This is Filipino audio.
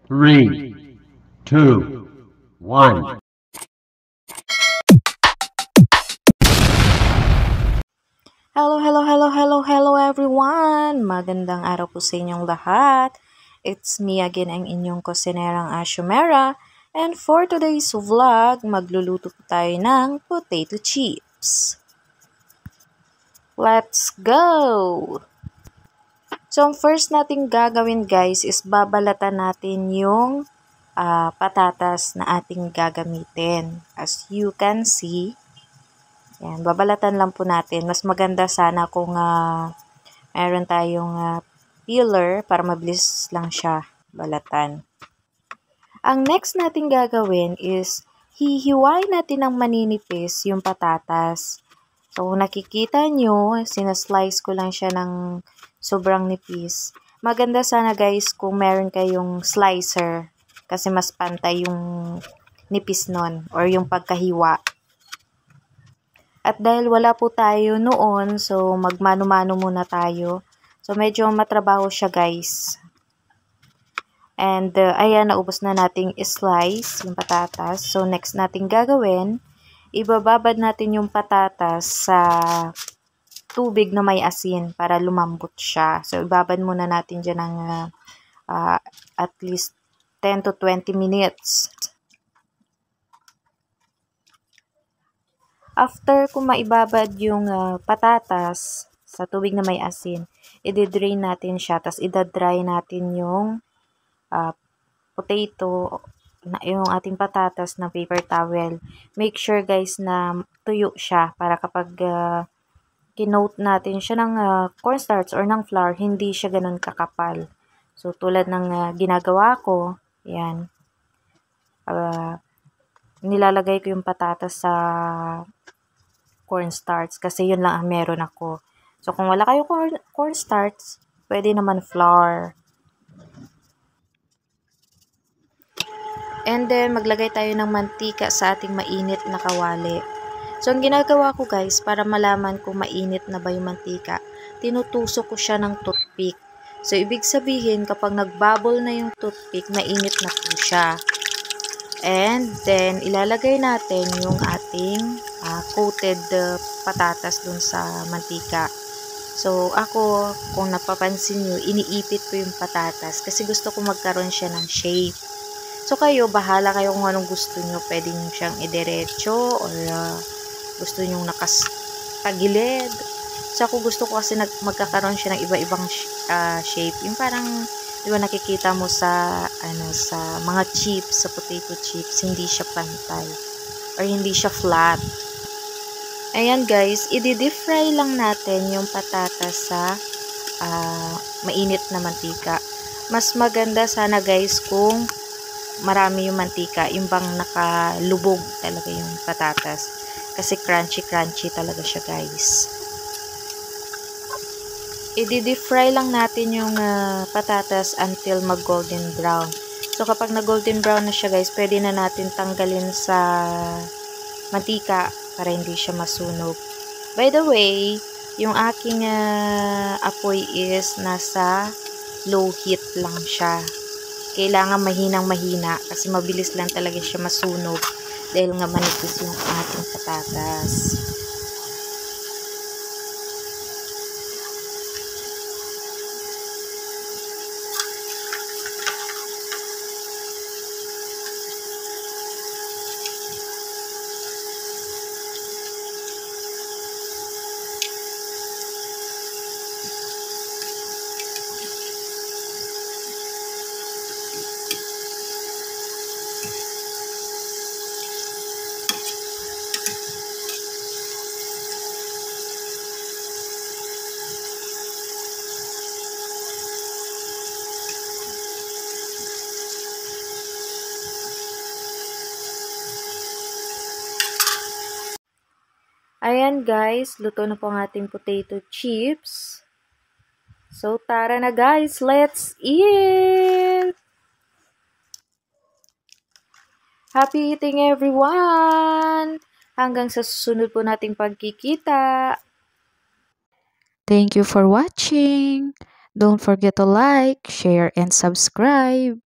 3, 2, 1. Hello, hello, hello, hello, hello everyone! Magandang araw po sa inyong lahat. It's me again, ang inyong kusinerang Ashumera. And for today's vlog, magluluto po tayo ng potato chips. Let's go! So, ang first nating gagawin guys is babalatan natin yung patatas na ating gagamitin. As you can see, yan, babalatan lang po natin. Mas maganda sana kung meron tayong peeler para mabilis lang siya balatan. Ang next natin gagawin is hihiwain natin ng maninipis yung patatas. So, nakikita nyo, sinaslice ko lang siya ng sobrang nipis. Maganda sana guys kung meron kayong slicer kasi mas pantay yung nipis nun or yung pagkahiwa. At dahil wala po tayo noon, so magmano-mano muna tayo. So medyo matrabaho siya guys. And ayan, naubos na nating slice yung patatas. So next nating gagawin, ibababad natin yung patatas sa tubig na may asin para lumambot siya. So ibabad muna natin dyan ng at least 10 to 20 minutes. After kung maibabad yung patatas sa tubig na may asin, i-drain natin siya, tapos i-dry natin yung potato, yung ating patatas na paper towel. Make sure guys na tuyo siya para kapag kinoat natin siya ng cornstarch or ng flour, hindi siya ganun kakapal. So tulad ng ginagawa ko, yan. Nilalagay ko yung patatas sa cornstarch kasi yun lang ang meron ako. So, kung wala kayo cornstarch, pwede naman flour. And then, maglagay tayo ng mantika sa ating mainit na kawali. So, ang ginagawa ko guys, para malaman kung mainit na ba yung mantika, tinutusok ko siya ng toothpick. So, ibig sabihin, kapag nagbubble na yung toothpick, mainit na po siya. And then, ilalagay natin yung ating coated patatas dun sa mantika. So, ako, kung napapansin nyo, iniipit ko yung patatas kasi gusto ko magkaroon siya ng shape. So, kayo, bahala kayo kung anong gusto nyo. Pwede nyo siyang idiretso or gusto nyo nakatagilid. So, ako gusto ko kasi magkakaroon siya ng iba-ibang shape. Yung parang di ba nakikita mo sa sa mga chips, sa potato chips, hindi siya pantay or hindi siya flat. Ayan guys, i-deep fry lang natin yung patatas sa mainit na mantika. Mas maganda sana guys kung marami yung mantika, yung bang nakalubog talaga yung patatas. Kasi crunchy talaga siya guys. I-deep fry lang natin yung patatas until mag-golden brown. So, kapag na-golden brown na siya guys, pwede na natin tanggalin sa mantika para hindi siya masunog. By the way, yung aking apoy is nasa low heat lang siya. Kailangan mahinang-mahina kasi mabilis lang talaga siya masunog dahil nga manipis yung ating patatas. Ayan guys, luto na po ang ating potato chips. So, tara na guys, let's eat! Happy eating everyone! Hanggang sa susunod po nating pagkikita. Thank you for watching. Don't forget to like, share, and subscribe.